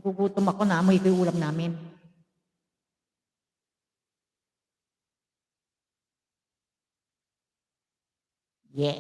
Nagugutom ako, naamoy ko yung ulam namin. Yeah.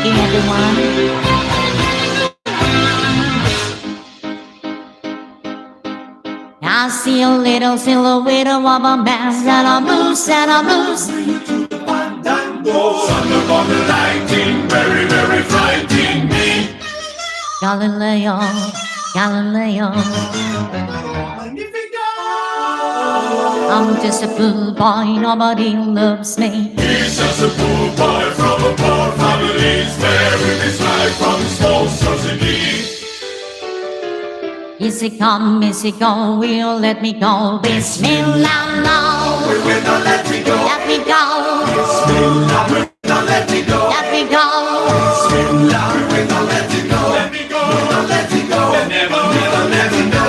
Everyone. I see a little silhouette of a man and a moose and a moose. Thunder on the lightning, very, very frightening me. Galileo, Galileo. Magnifico! I'm just a poor boy, nobody loves me. He's just a poor boy from a poor family, sparing his life from his monstrosity. Easy come, easy go, will let me go. Bismillah, no. We will not let me go. Let me go. Bismillah, we will not let me go. Let me go. Bismillah, we will not let me go. Let me go. We will not let me go. Never, never let me go.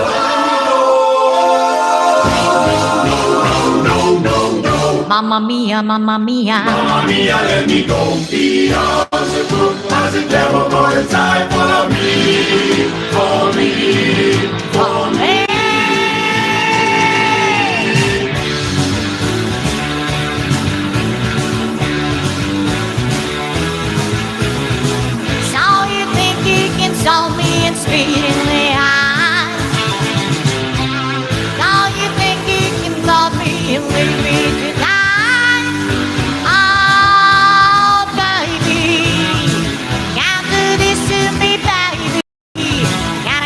No, no, no, no. Mamma mia, mamma mia. Mamma mia, let me go. Because the book has a devil for the time for me. For me. For me. So you think you can solve me and speed in the eye?